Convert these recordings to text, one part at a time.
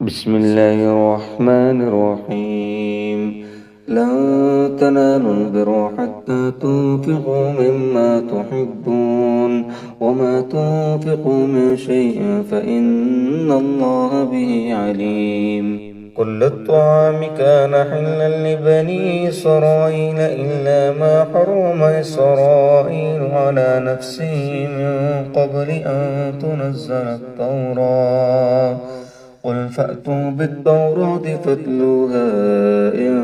بسم الله الرحمن الرحيم. لن تنالوا البر حتى تنفقوا مما تحبون وما تنفقوا من شيء فإن الله به عليم. كل الطعام كان حلا لبني إسرائيل إلا ما حرم إسرائيل على نفسه من قبل أن تنزل التوراة. قل فأتوا بالتوراة فاتلوها إن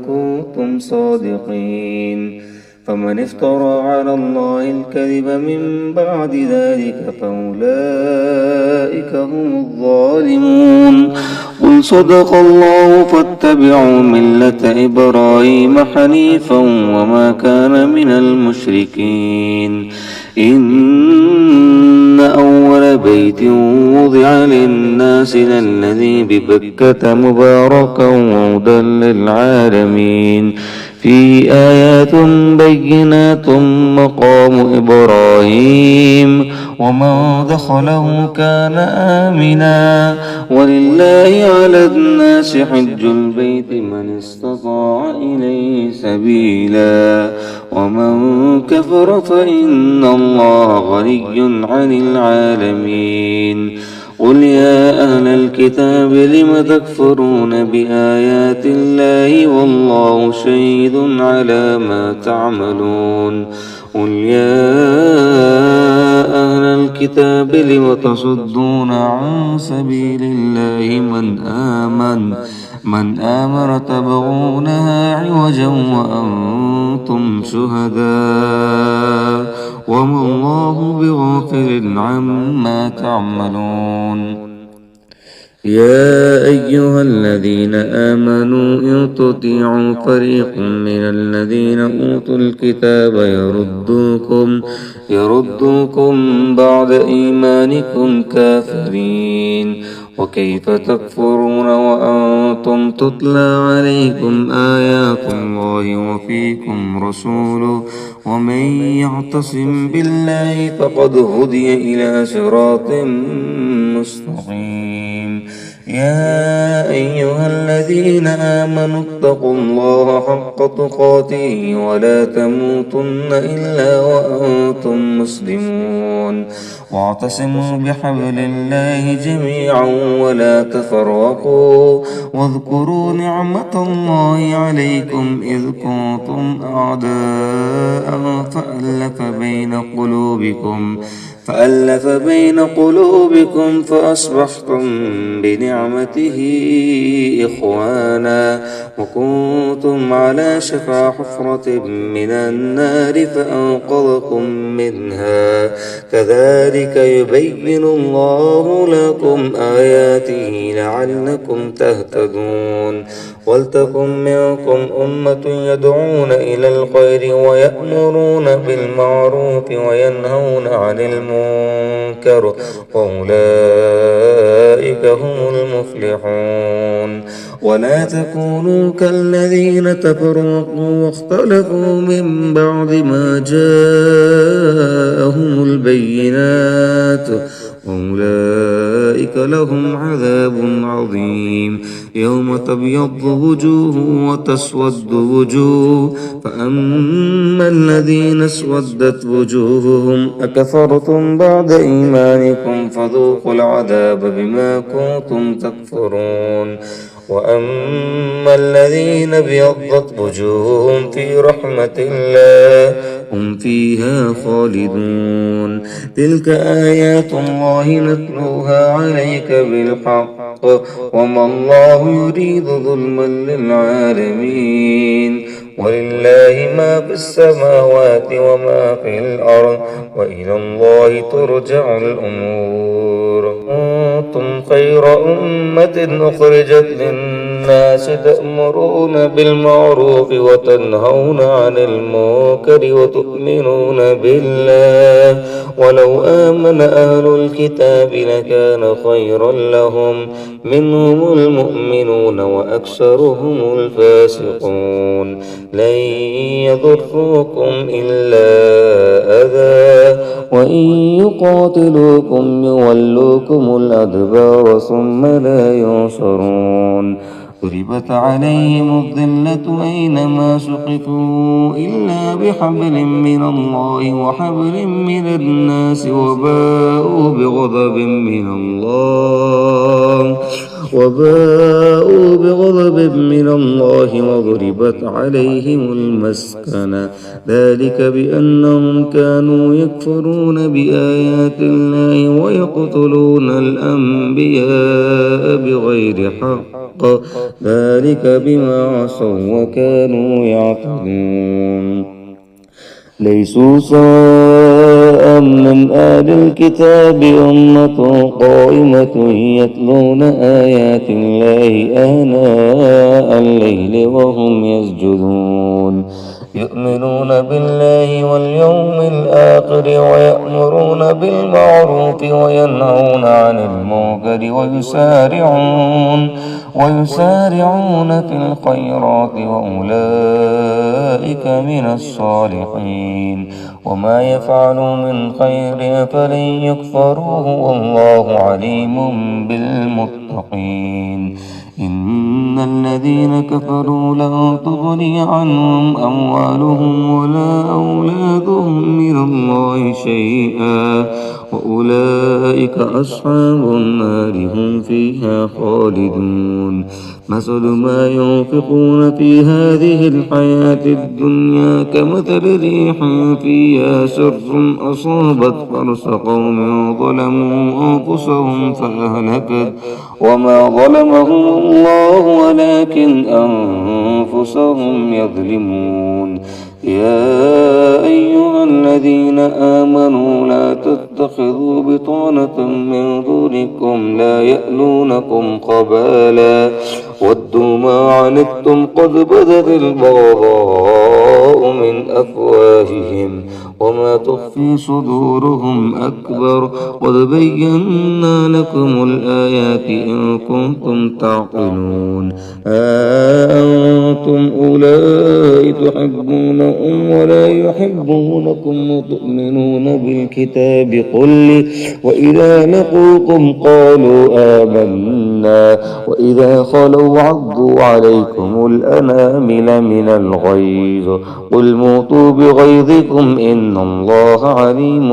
كنتم صادقين. فمن افترى على الله الكذب من بعد ذلك فأولئك هم الظالمون. قل صدق الله فاتبعوا ملة إبراهيم حنيفا وما كان من المشركين. إن أول بيت وضع للناس للذي ببكة مباركا وهدى للعالمين. فيه آيات بينات مقام إبراهيم ومن دخله كان آمنا. ولله على الناس حج البيت من استطاع إليه سبيلا ومن كفر فإن الله غني عن العالمين. قل يا أهل الكتاب لم تكفرون بآيات الله والله شهيد على ما تعملون. قل يا أهل الكتاب لم تصدون عن سبيل الله من آمن تبغونها عوجا وأنتم شهداء وما الله بغافل عما تعملون. يا أيها الذين آمنوا إن تطيعوا فريق من الذين أوتوا الكتاب يردوكم بعد إيمانكم كافرين. وكيف تكفرون وأنتم تتلى عليكم آيات الله وفيكم رسوله ومن يعتصم بالله فقد هدي إلى صراط مستقيم. يا أيها الذين آمنوا اتقوا الله حق تقاته ولا تموتن إلا وأنتم مسلمون. واعتصموا بحبل الله جميعا ولا تفرقوا. واذكروا نعمة الله عليكم إذ كنتم أعداء فألف بين قلوبكم فأصبحتم بنعمته إخوانا وكنتم على شفا حفرة من النار فأنقذكم منها. كذلك يبين الله لكم آياته لعلكم تهتدون. ولتكن منكم أمة يدعون إلى الخير ويأمرون بالمعروف وينهون عن المنكر وأولئك هم المفلحون. ولا تكونوا كالذين تفرقوا واختلفوا من بعد ما جاءهم البينات أولئك لهم عذاب عظيم. يوم تبيض وجوه وتسود وجوه فأما الذين اسودت وجوههم أكفرتم بعد إيمانكم فذوقوا العذاب بما كنتم تكفرون. وأما الذين ابيضت وجوههم في رحمة الله هم فيها خالدون. تلك آيات الله نتلوها عليك بالحق وما الله يريد ظلما للعالمين. ولله ما في السماوات وما في الأرض وإلى الله ترجع الأمور. كنتم خير أمة أخرجت للناس الناس تأمرون بالمعروف وتنهون عن المنكر وتؤمنون بالله ولو آمن أهل الكتاب لكان خيرا لهم منهم المؤمنون وأكثرهم الفاسقون لن يضروكم إلا أذى وإن يقاتلوكم يولوكم الأدبار ثم لا ينصرون ضربت عليهم الذلة أينما سقطوا إلا بحبل من الله وحبل من الناس وباءوا بغضب من الله وضربت عليهم المسكنة ذلك بأنهم كانوا يكفرون بآيات الله ويقتلون الأنبياء بغير حق ذلك بما عصوا وكانوا يعتدون ليسوا سواء من أهل الكتاب أمة قائمة يتلون آيات الله آناء الليل وهم يسجدون يؤمنون بالله واليوم الآخر ويأمرون بالمعروف وينهون عن المنكر ويسارعون في الخيرات وأولئك من الصالحين وما يفعلوا من خير فلن يكفروه والله عليم بالمتقين إن الذين كفروا لن تغني عنهم أموالهم ولا أولادهم من الله شيئا وأولئك أصحاب النار هم فيها خالدون مثل ما ينفقون في هذه الحياة الدنيا كمثل ريح فيها سر أصابت حرث قوم ظلموا أنفسهم فأهلكت وما ظلمهم الله ولكن أنفسهم يظلمون يا أيها الذين آمنوا لا تتخذوا بطانة من دونكم لا يألونكم خبالا ودوا ما عنتم قد بدت البغضاء من أفواههم وما تخفي صدورهم أكبر قد بينا لكم الآيات إن كنتم تعقلون أنتم أولئك تحبونهم ولا يحبونكم وتؤمنون بالكتاب قل وإذا لقوكم قالوا آمنا وإذا خلوا عضوا عليكم الأنامل من الغيظ قل موتوا بغيظكم إن الله عليم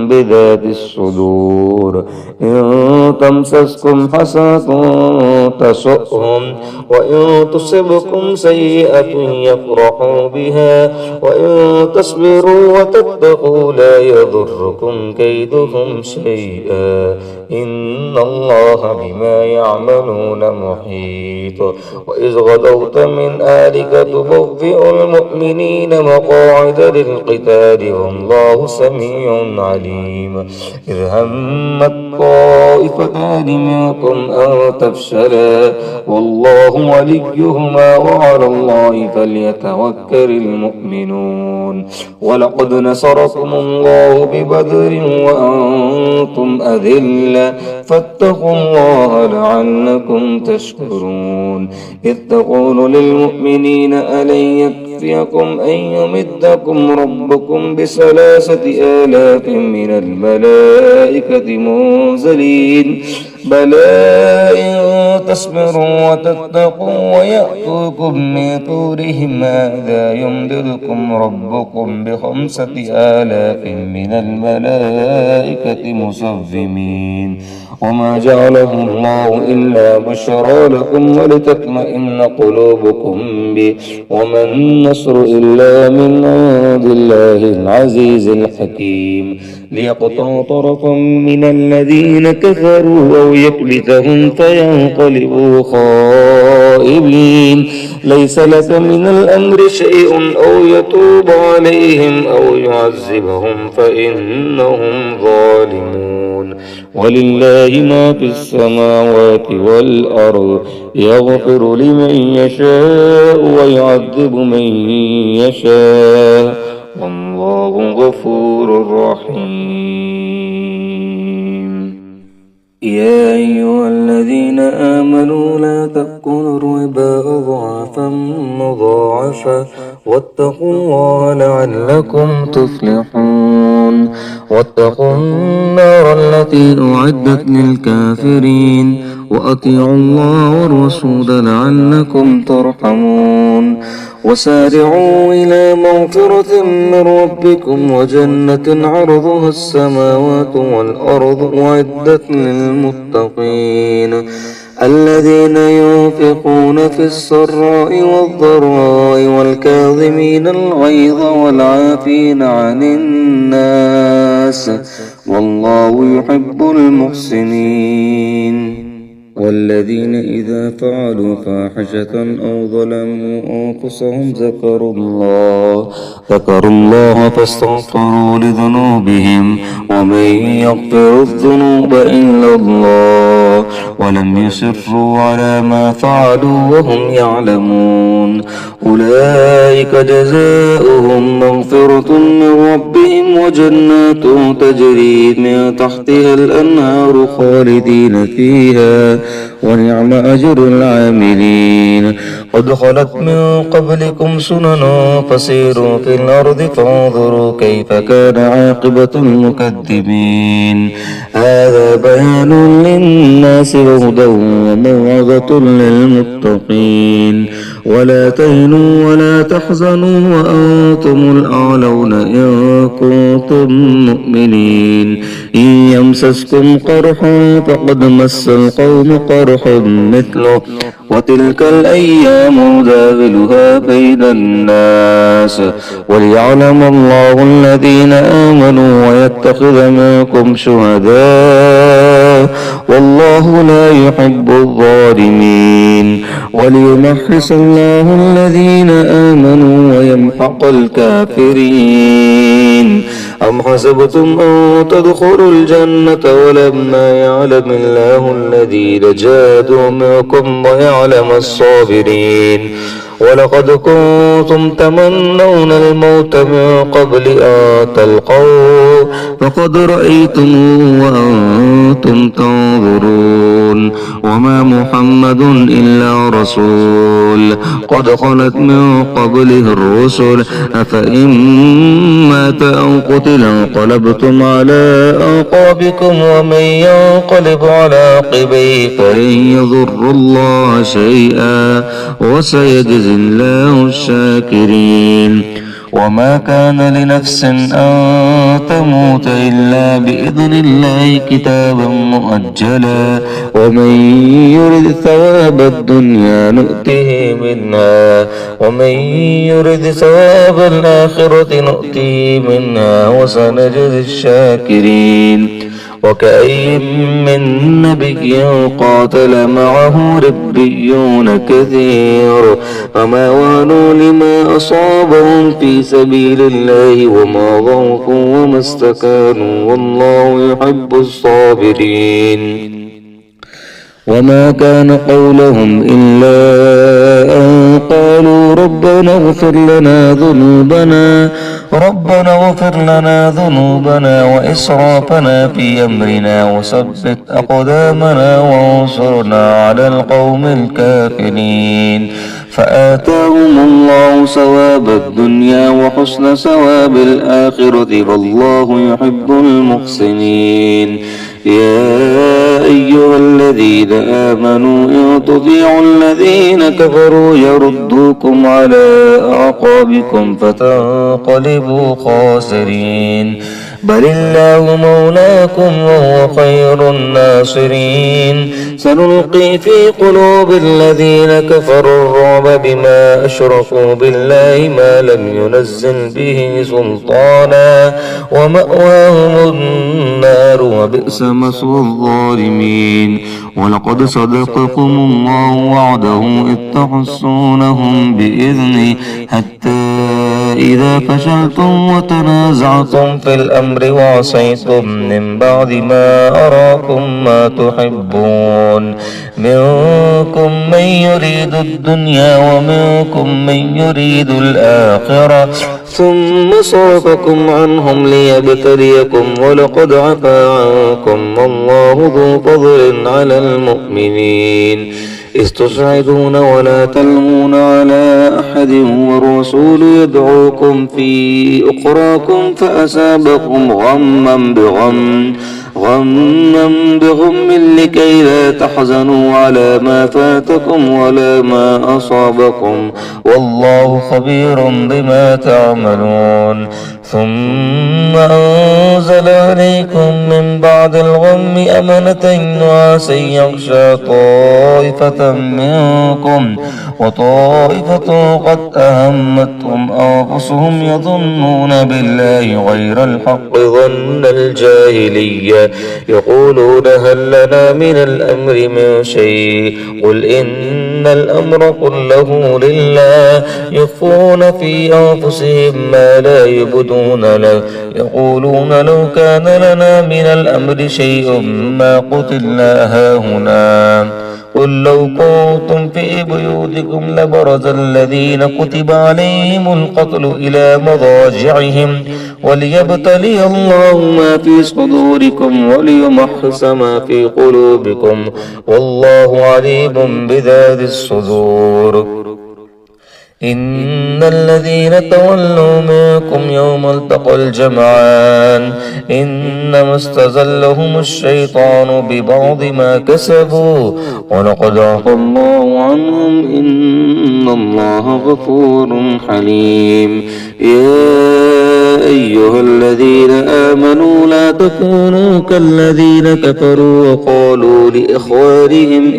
بذات الصدور إن تمسسكم حسنة تسؤهم وإن تصبكم سيئة يفرحوا بها وإن تصبروا وتتقوا لا يضركم كيدهم شيئا إن الله بما يعملون محيط وإذ غدوت من أهلك تبوئ المؤمنين مقاعد للقتال والله سميع عليم إذ همت طائفتان منكم أن تفشلا والله وليهما وعلى الله فليتوكل المؤمنون ولقد نصركم الله ببدر وأنتم أذلة فاتقوا الله لعلكم تشكرون إذ تقول للمؤمنين ألن يكفيكم أن يمدكم ربكم ب3,000 من الملائكة منزلين بلى إن تصبروا وتتقوا ويأتوكم من فورهم هذا يمددكم ربكم ب5,000 من الملائكة مسومين وما جعله الله إلا بشرى لكم ولتطمئن قلوبكم به وما النصر إلا من عند الله العزيز الحكيم ليقطع طرفا من الذين كفروا أو يكبتهم فينقلبوا خائبين ليس لك من الأمر شيء أو يتوب عليهم أو يعذبهم فإنهم ظالمون ولله ما في السماوات والأرض يغفر لمن يشاء ويعذب من يشاء والله غفور رحيم. يا أيها الذين آمنوا لا تأكلوا الربا أضعافا مضاعفة واتقوا الله لعلكم تفلحون. واتقوا النار التي أعدت للكافرين وأطيعوا الله والرسول لعلكم ترحمون. وسارعوا إلى مغفرة من ربكم وجنة عرضها السماوات والأرض أعدت للمتقين الذين ينفقون في السراء والضراء والكاظمين الغيظ والعافين عن الناس والله يحب المحسنين. والذين إذا فعلوا فاحشة أو ظلموا أنفسهم ذكروا الله فاستغفروا لذنوبهم ومن يغفر الذنوب إلا الله ولم يصروا على ما فعلوا وهم يعلمون. أولئك جزاؤهم مغفرة من ربهم وجنات تجري من تحتها الأنهار خالدين فيها ونعم أجر العاملين. قد خلت من قبلكم سنن فسيروا في الأرض فانظروا كيف كان عاقبة المكذبين. هذا بيان للناس وهدى وموعظة للمتقين. ولا تهنوا ولا تحزنوا وأنتم الأعلون إن كنتم مؤمنين. إن يمسسكم قرح فقد مس القوم قرح مثله وتلك الأيام نداولها بين الناس وليعلم الله الذين آمنوا ويتخذ منكم شهداء والله لا يحب الظالمين. وليمحص الله الذين آمنوا ويمحق الكافرين. أم حسبتم أن تدخلوا الجنة ولما يعلم الله الذين جاهدوا منكم ويعلم الصابرين. ولقد كنتم تمنون الموت من قبل أن تلقوه فقد رأيتموه وأنتم تنظرون. وما محمد إلا رسول قد خلت من قبله الرسل أفإن مات أو قتل انقلبتم على أعقابكم ومن ينقلب على عقبيه فلن يضر الله شيئا وسيجزي الله الشاكرين. وما كان لنفس أن تموت إلا بإذن الله كتابا مؤجلا ومن يرد ثواب الدنيا نؤته منها ومن يرد ثواب الآخرة نؤته منها وسنجزي الشاكرين. وكأي من نبي قاتل معه ربيون كثير فما وهنوا لما أصابهم في سبيل الله وما ضعفوا وما استكانوا والله يحب الصابرين. وما كان قولهم إلا أن قالوا ربنا اغفر لنا ذنوبنا وإسرافنا في أمرنا وثبت أقدامنا وانصرنا على القوم الكافرين. فآتاهم الله ثواب الدنيا وحسن ثواب الآخرة والله يحب المحسنين. يا أيها الذين آمنوا إن تطيعوا الذين كفروا يردوكم على أعقابكم فتنقلبوا خاسرين. بل الله مولاكم وهو خير الناصرين. سنلقي في قلوب الذين كفروا الرعب بما أشركوا بالله ما لم ينزل به سلطانا ومأواهم النار وبئس مثوى الظالمين. ولقد صدقكم الله وعده إذ تحسونهم بإذنه حتى إذا فشلتم وتنازعتم في الأمر وعصيتم من بعد ما أراكم ما تحبون منكم من يريد الدنيا ومنكم من يريد الآخرة ثم صرفكم عنهم ليبتليكم ولقد عفا عنكم والله ذو فضل على المؤمنين إذ تصعدون ولا تلمون على أحد والرسول يدعوكم في أخراكم فأصابكم غما بغم لكي لا تحزنوا على ما فاتكم ولا ما أصابكم والله خبير بما تعملون ثم أنزل عليكم من بعد الغم أمنة نعاسا يغشى طائفة منكم وطائفة قد أهمتهم أنفسهم يظنون بالله غير الحق ظن الجاهلية يقولون هل لنا من الأمر من شيء قل إن الأمر كله لله يخفون في أنفسهم ما لا يبدون له يقولون لو كان لنا من الأمر شيء ما قتلنا هاهنا قل لو كنتم في بيوتكم لبرز الذين كتب عليهم القتل إلى مضاجعهم وليبتلي الله ما في صدوركم وليمحص ما في قلوبكم والله عليم بذات الصدور إن الذين تولوا منكم يوم التقى الجمعان إنما استزلهم الشيطان ببعض ما كسبوا ولقد عفا الله عنهم إن الله غفور حليم يا أيها الذين آمنوا لا تكونوا كالذين كفروا وقالوا لإخوانهم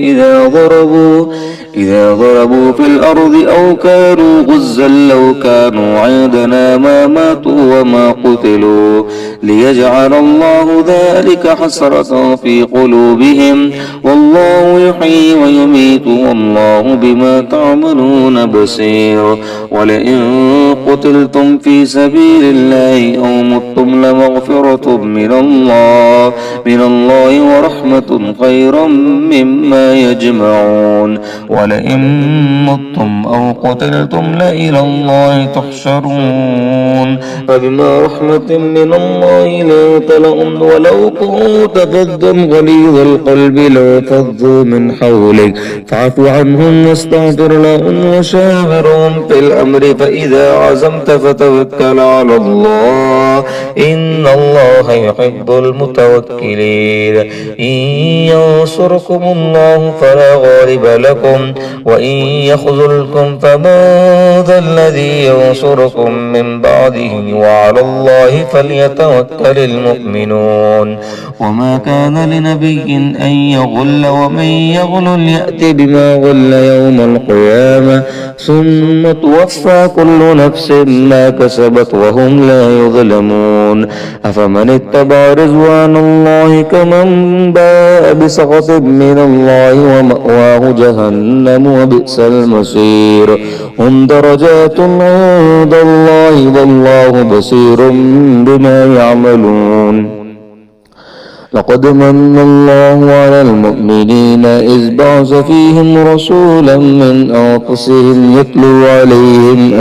إذا ضربوا في الأرض أو كانوا غزا لو كانوا عندنا ما ماتوا وما قتلوا ليجعل الله ذلك حسرة في قلوبهم والله يحيي ويميت والله بما تعملون بصير ولئن قتلتم في سبيل الله أو متم لمغفرة من الله ورحمة خير مما يجمعون ولئن متم أو قتلتم لإلى الله تحشرون فبما رحمة من الله لنت لهم ولو كنت فظا غليظ القلب لانفضوا من حولك فاعف عنهم واستغفر لهم وشاورهم في الأمر فإذا عزمت فتوكل على الله إن الله يحب المتوكلين إن ينصركم الله فلا غالب لكم وإن يخذلكم فمن ذا الذي ينصركم من بعده وعلى الله فليتوكل المؤمنون وما كان لنبي أن يغل ومن يغل يأتي بما غل يوم القيامة ثم توفى كل نفس ما كسبت وهم لا يظلمون أفمن اتبع رضوان الله كمن باء بسخط من الله ومأواه جهنم وبئس المصير هم درجات عند الله والله بصير بما يعملون لقد من الله على المؤمنين إذ بعث فيهم رسولا من أنفسهم يتلو عليهم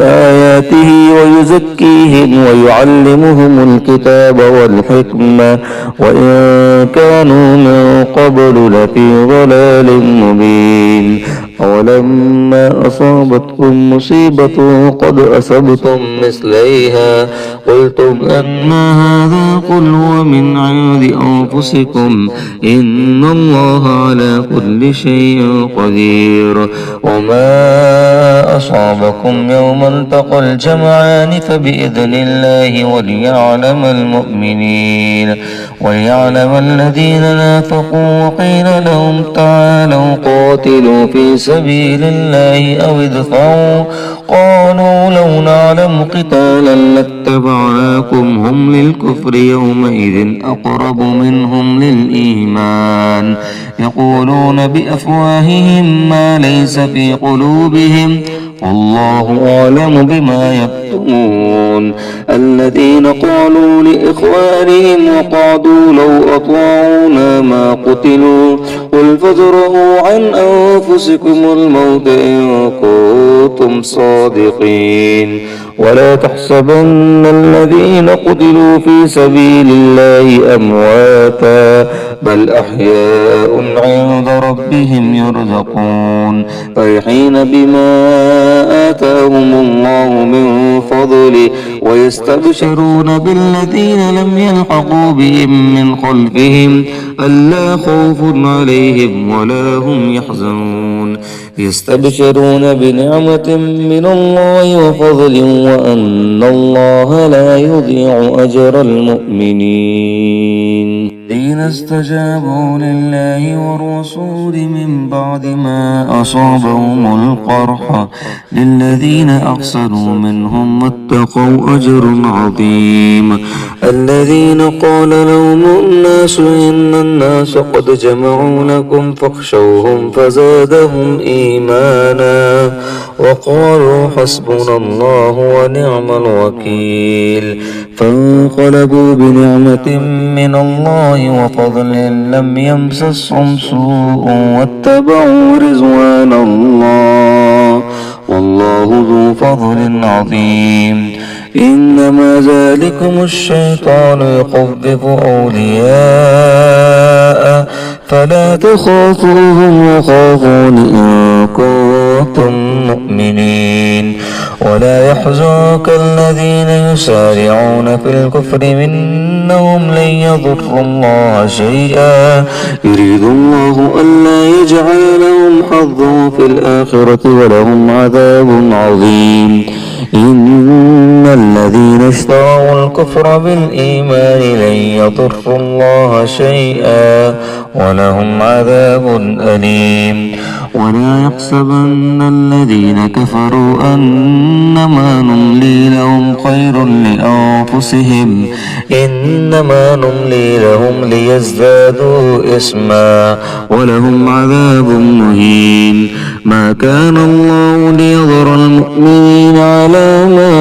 آياته ويزكيهم ويعلمهم الكتاب والحكمة وإن كانوا من قبل لفي ضلال مبين أولما أصابتكم مصيبة قد أصبتم مثليها قلتم أن هذا قل هو من عند أنفسكم إن الله على كل شيء قدير وما أصابكم يوم التقى الجمعان فبإذن الله وليعلم المؤمنين وليعلم الذين نافقوا وقيل لهم تعالوا قاتلوا في سبيل الله أو ادفعوا قالوا لو نعلم قتالا لاتبعناكم هم للكفر يومئذ أقرب منهم للإيمان يقولون بأفواههم ما ليس في قلوبهم والله أعلم بما يكتمون الذين قالوا لإخوانهم وقعدوا لو أطاعونا ما قتلوا قل فادرءوا عن أنفسكم الموت إن كنتم صادقين ولا تحسبن الذين قتلوا في سبيل الله أمواتا بل أحياء عند ربهم يرزقون فرحين بما آتاهم الله من فضله ويستبشرون بالذين لم يلحقوا بهم من خلفهم ألا خوف عليهم ولا هم يحزنون يستبشرون بنعمة من الله وفضل وأن الله لا يضيع أجر المؤمنين الذين استجابوا لله والرسول من بعد ما أصابهم القرح للذين أحسنوا منهم واتقوا أجر عظيم الذين قال لهم الناس إن الناس قد جمعوا لكم فاخشوهم فزادهم إيمانا وقالوا حسبنا الله ونعم الوكيل فانقلبوا بنعمة من الله وفضل لم يمسسهم سوء واتبعوا رضوان الله والله ذو فضل عظيم إنما ذلكم الشيطان يخوف أولياءه فلا تخافوهم وخافون إن كنتم مؤمنين ولا يحزنك الذين يسارعون في الكفر منهم لن يضروا الله شيئا يريد الله ألا يجعل لهم حظا في الآخرة ولهم عذاب عظيم إن الذين اشتروا الكفر بالإيمان لن يضروا الله شيئا ولهم عذاب أليم ولا يحسبن الذين كفروا أنما نملي لهم خير لأنفسهم إنما نملي لهم ليزدادوا إثما ولهم عذاب مهين ما كان الله ليذر المؤمنين على ما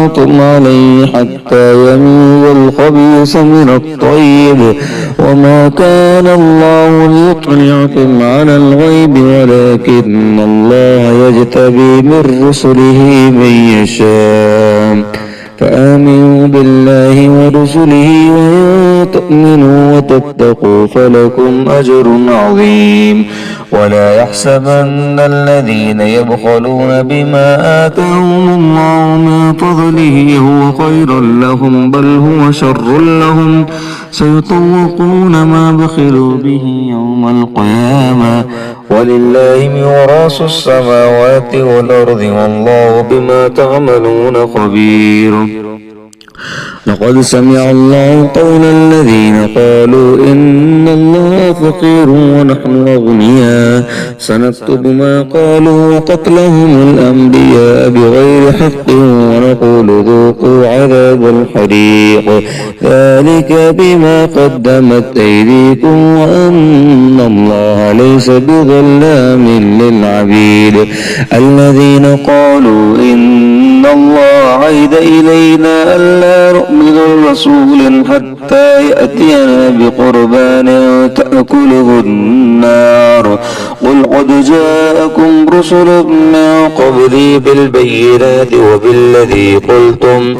أنتم عليه حتى يميز الخبيث من الطيب وما كان الله ليطلعكم على الغيب ولكن الله يجتبي من رسله من يشاء فآمنوا بالله ورسله وإن تؤمنوا وتتقوا فلكم أجر عظيم ولا يحسبن الذين يبخلون بما آتاهم الله من فضله هو خير لهم بل هو شر لهم سيطوقون ما بخلوا به يوم القيامة ولله ميراث السماوات والأرض والله بما تعملون خبير لقد سمع الله قول الذين قالوا إن الله فقير ونحن أغنياء سنكتب ما قالوا وقتلهم الأنبياء بغير حق ونقول ذوقوا عذاب الحريق ذلك بما قدمت أيديكم وأن الله ليس بظلام للعبيد الذين قالوا إن الله عهد إلينا ألا نؤمن لرسول حتى يأتينا بقربان تأكله النار قل قد جاءكم رسل من قبلي بالبينات وبالذي قلتم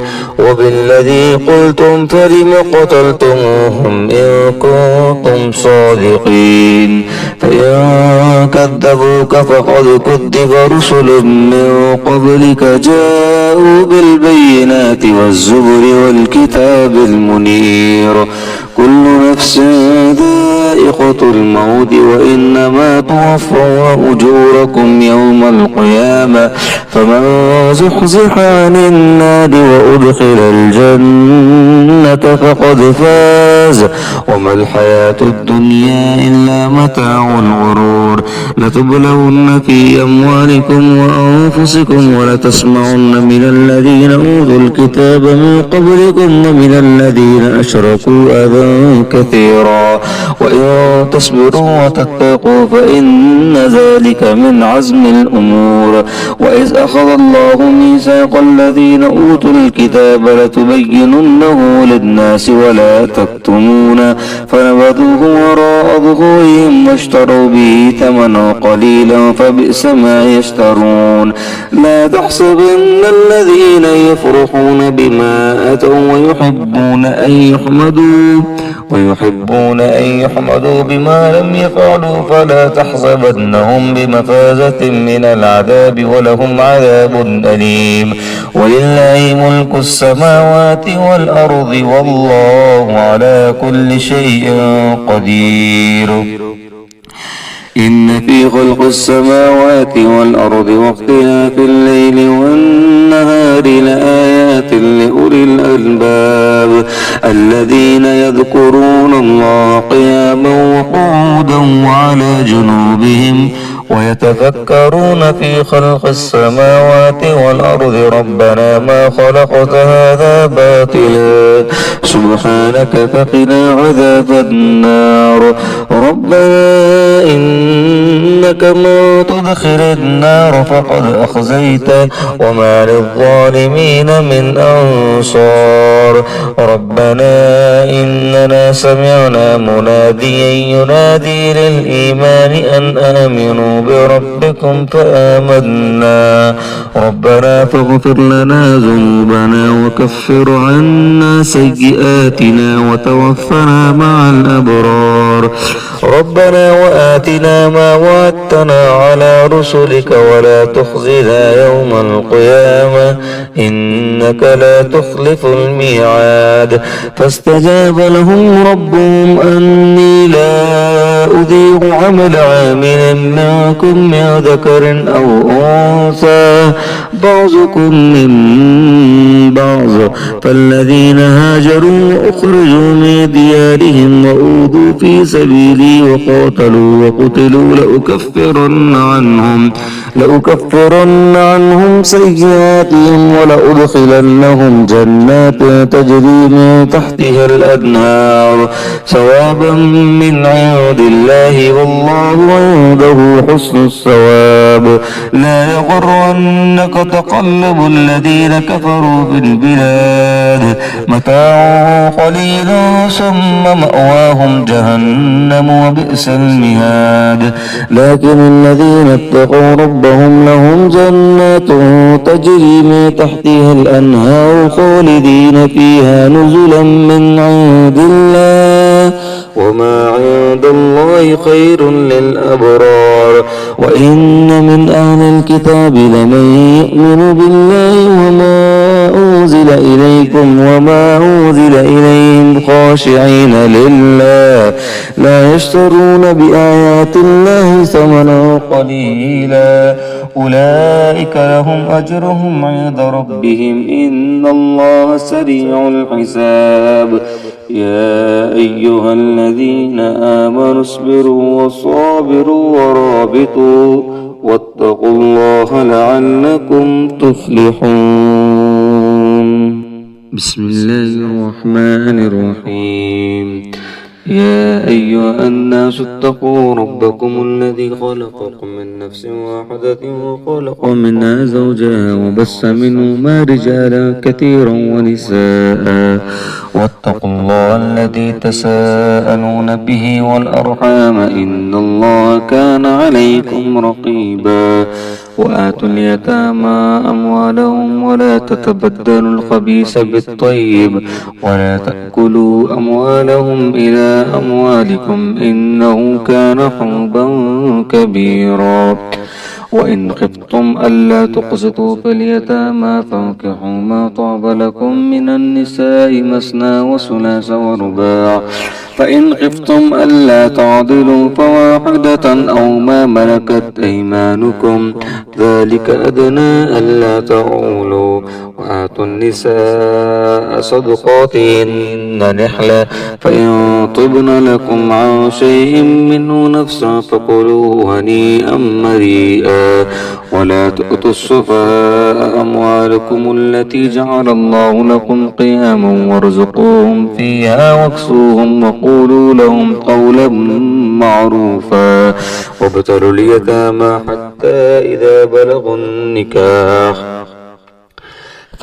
فلم قتلتموهم إن كنتم صادقين فإن كذبوك فقد كذب رسل من قبلك جاءوا بالبينات والزبر والكتاب المنير كل نفس ذائقة الموت وإنما توفون أجوركم يوم القيامة فمن زحزح عن النار وأدخل الجنة فقد فاز وما الحياة الدنيا إلا متاع الغرور لتبلغن في أموالكم وأنفسكم ولتسمعن من الذين أوتوا الكتاب من قبلكم ومن الذين أشركوا أذى كثيرا وإن تصبروا وتتقوا فإن ذلك من عزم الأمور. وإذ أخذ الله ميثاق الذين أوتوا الكتاب لتبيننه للناس ولا تكتمونه فنبذوه وراء ظهورهم واشتروا به ثمنا قليلا فبئس ما يشترون. لا تحسبن الذين يفرحون بما أتوا ويحبون أن يحمدوا بما لم يفعلوا فلا تحسبنهم بمفازة من العذاب ولهم عذاب أليم. ولله ملك السماوات والأرض والله على كل شيء قدير. إن في خلق السماوات والأرض واختلاف الليل والنهار لآيات لأولي الألباب الذين يذكرون الله قياما وقعودا وعلى جنوبهم ويتفكرون في خلق السماوات والأرض ربنا ما خلقت هذا باطلا سبحانك فقنا عذاب النار. ربنا إنك من تدخل النار فقد أخزيته وما للظالمين من أنصار. ربنا إننا سمعنا مناديا ينادي للإيمان أن آمنوا بربكم فآمنا. ربنا فاغفر لنا ذنوبنا وكفر عنا سيئاتنا وتوفنا مع الأبرار. ربنا وآتنا ما وعدتنا على رسلك ولا تخزنا يوم القيامة إنك لا تخلف الميعاد. فاستجاب لهم ربهم أني لا أضيع عمل عامل منكم من ذكر أو أنثى بعضكم من بعض فالذين هاجروا وأخرجوا من ديارهم وأوذوا في سبيلي وقاتلوا وقتلوا لأكفرن عنهم سيئاتهم ولأدخلنهم جنات تجري من تحتها الأنهار ثوابا من عند الله والله عنده حسن الثواب. لا يغرنك تقلب الذين كفروا في البلاد متاع قليل ثم مأواهم جهنم وبئس المهاد. لكن الذين اتقوا ربهم لهم جنات تجري من تحتها الأنهار خالدين فيها نزلا من عند الله وما عند الله خير للأبرار. وإن من أهل الكتاب لمن يؤمن بالله وما أنزل إليكم وما أنزل إليهم خاشعين لله لا يشترون بآيات الله ثمنا قليلا أولئك لهم أجرهم عند ربهم إن الله سريع الحساب. يا أيها الذين آمنوا اصبروا وصابروا ورابطوا واتقوا الله لعلكم تفلحون. بسم الله الرحمن الرحيم. يا أيها الناس اتقوا ربكم الذي خلقكم من نفس واحدة وخلق منها زوجها وبث منهما رجالا كثيرا ونساء واتقوا الله الذي تساءلون به والأرحام إن الله كان عليكم رقيبا. وآتوا اليتامى أموالهم ولا تتبدلوا الخبيث بالطيب ولا تأكلوا أموالهم إلى أموالكم إنه كان حوبا كبيرا. وإن خفتم ألا تقسطوا في اليتامى فانكحوا ما طاب لكم من النساء مثنى وثلاث ورباع فإن خفتم ألا تعدلوا فواحدة أو ما ملكت أيمانكم ذلك أدنى ألا تعولوا. آمنوا وآتوا النساء صدقاتهن نحلة فإن طبن لكم عن شيء منه نفسا فكلوه هنيئا مريئا ولا تؤتوا السفهاء أموالكم التي جعل الله لكم قياما وارزقوهم فيها واكسوهم وقولوا لهم قولا معروفا وابتلوا اليتامى حتى إذا بلغوا النكاح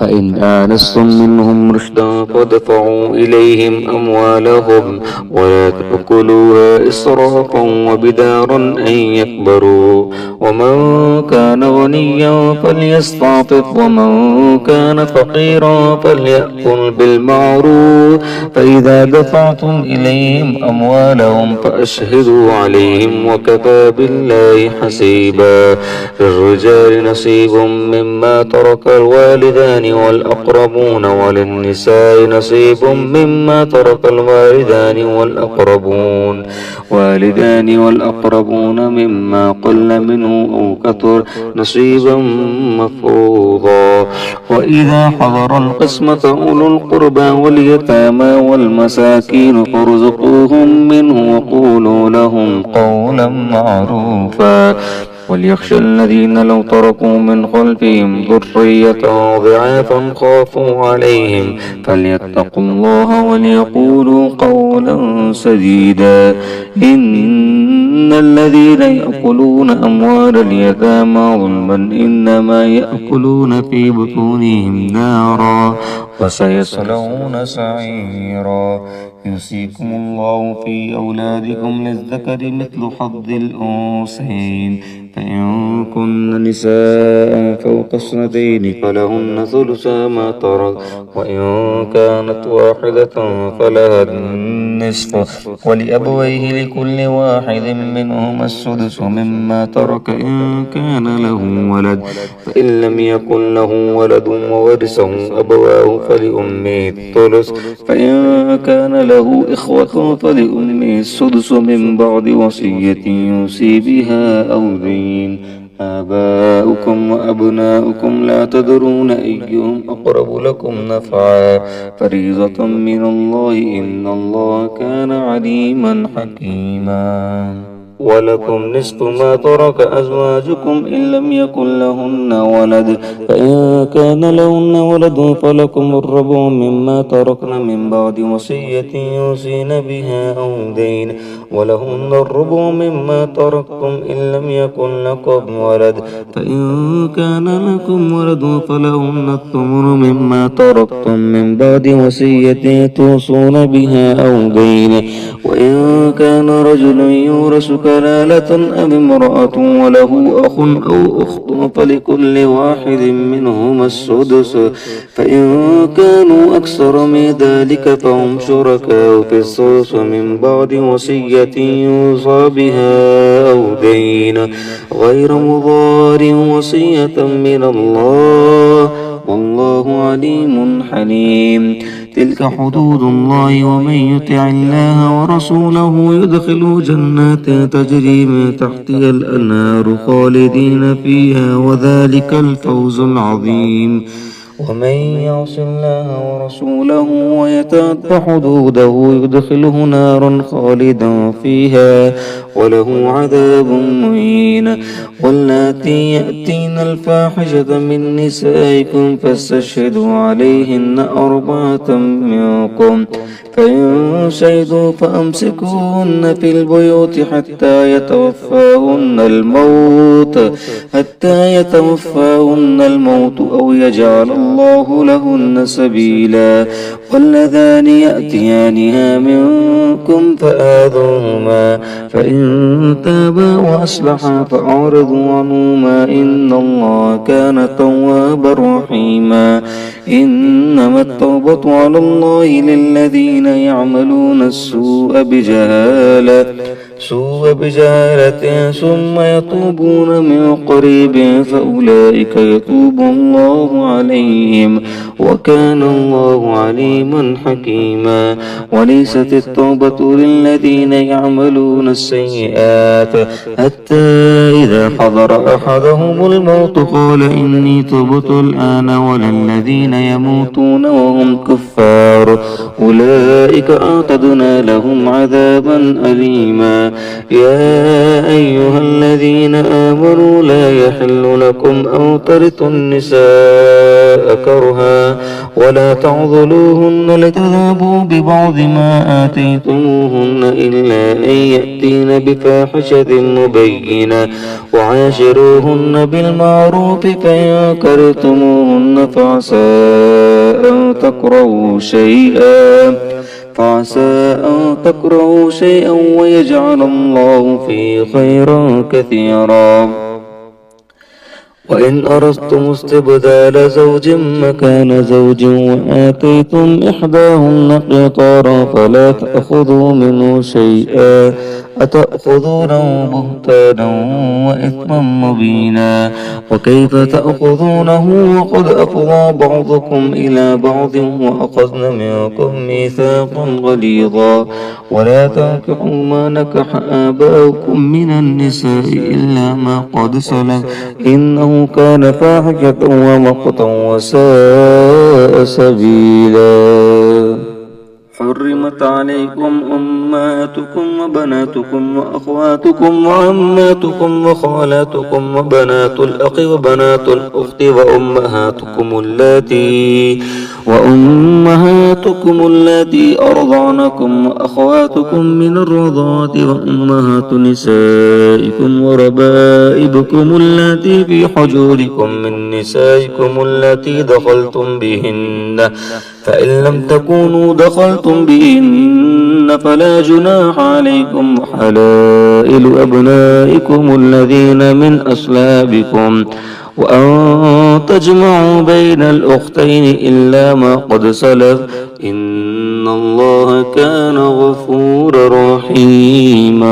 فإن آنستم منهم رشدا فادفعوا إليهم أموالهم ولا تأكلوها إسرافا وبدارا أن يكبروا ومن كان غنيا فليستعطف ومن كان فقيرا فليأكل بالمعروف فإذا دفعتم إليهم أموالهم فأشهدوا عليهم وكفى بالله حسيبا للرجال نصيب مما ترك الوالدان والأقربون وللنساء نصيب مما ترك الوالدان والأقربون مما قل منه أو كثر نصيبا مفروضا وإذا حضر القسمة أولو القربى واليتامى والمساكين فارزقوهم منه وقولوا لهم قولا معروفا وليخشى الذين لو تركوا من خلفهم ذرية ضعافا خافوا عليهم فليتقوا الله وليقولوا قولا سديدا إن الذين يأكلون أموال اليتامى ظلما إنما يأكلون في بطونهم نارا وسيصلون سعيرا يوصيكم الله في أولادكم للذكر مثل حظ الأنثيين فإن كن نساء فوق اثنتين فلهن ثلثا ما ترك وإن كانت واحدة فلها النصف ولأبويه لكل واحد منهما السدس مما ترك إن كان له ولد فإن لم يكن له ولد وورثه أبواه فلأمه الثلث فإن كان له إخوة فلأمه السدس من بعد وصية يوصي بها أو دين آباؤكم وأبناؤكم لا تدرون أيهم أقرب لكم نفعا فريضة من الله إن الله كان عليما حكيما ولكم نصف ما ترك أزواجكم إن لم يكن لهن ولد فإن كان لهن ولد فلكم الربع مما تركن من بعد وصية يوصين بها أو دين ولهن الربع مما تركتم إن لم يكن لكم ولد فإن كان لكم ولد فلهن الثمن مما تركتم من بعد وصية توصون بها أو دين وإن كان رجل يورث كلالة أم امرأة وله أخ أو أخت فلكل واحد منهما السدس فإن كانوا أكثر من ذلك فهم شركاء في الثلث من بعد وصية يوصى بها أو دين غير مضار وصية من الله والله عليم حليم تلك حدود الله ومن يطع الله ورسوله يدخله جنات تجري من تحتها الأنهار خالدين فيها وذلك الفوز العظيم ومن يعص الله ورسوله ويتعد حدوده يدخله نارا خالدا فيها وله عذاب مهين واللاتي يأتين الفاحشة من نسائكم فاستشهدوا عليهن أربعة منكم فإن شهدوا فأمسكوهن في البيوت حتى يتوفاهن الموت أو يجعل الله لهن سبيلا واللذان يأتيانها منكم فآذوهما فإن تابا وأصلحا فأعرضوا عنهما إن الله كان توابا رحيما إنما التوبة على الله للذين يعملون السوء بجهالة ثم يتوبون من قريب فأولئك يتوب الله عليهم وكان الله عليما حكيما. وليست التوبة للذين يعملون السيئات حتى إذا حضر أحدهم الموت قال إني تبت الآن، ولا الذين يموتون وهم كفار أولئك أعتدنا لهم عذابا أليما. يا أيها الذين آمنوا لا يحل لكم أن ترثوا النساء كرها ولا تعضلوهن لتذهبوا ببعض ما آتيتموهن إلا أن يأتين بفاحشة مبينة وعاشروهن بالمعروف، فإن كرهتموهن فعسى أن تكرهوا شيئا ويجعل الله فيه خيرا كثيرا. وإن أردتم استبدال زوج مكان زوج وآتيتم إحداهن قنطارا فلا تأخذوا منه شيئا أتأخذونه بهتانا وإثما مبينا. وكيف تأخذونه وقد أفضى بعضكم إلى بعض وأخذن منكم ميثاقا غليظا. ولا تنكحوا ما نكح آباؤكم من النساء إلا ما قد سلف إنه كان فاحشة ومقتا وساء سبيلا. حرمت عليكم أمهاتكم وبناتكم وأخواتكم وعماتكم وخالاتكم وبنات الأخ وبنات الأخت وأمهاتكم اللاتي أرضعنكم وأخواتكم من الرضاعة وأمهات نسائكم وربائبكم اللاتي في حجوركم من نسائكم اللاتي دخلتم بهن، فإن لم تكونوا دخلتم بهن فلا جناح عليكم. حلائل أبنائكم الذين من أصلابكم وأن تجمعوا بين الأختين إلا ما قد سلف إن الله كان غفورا رحيما.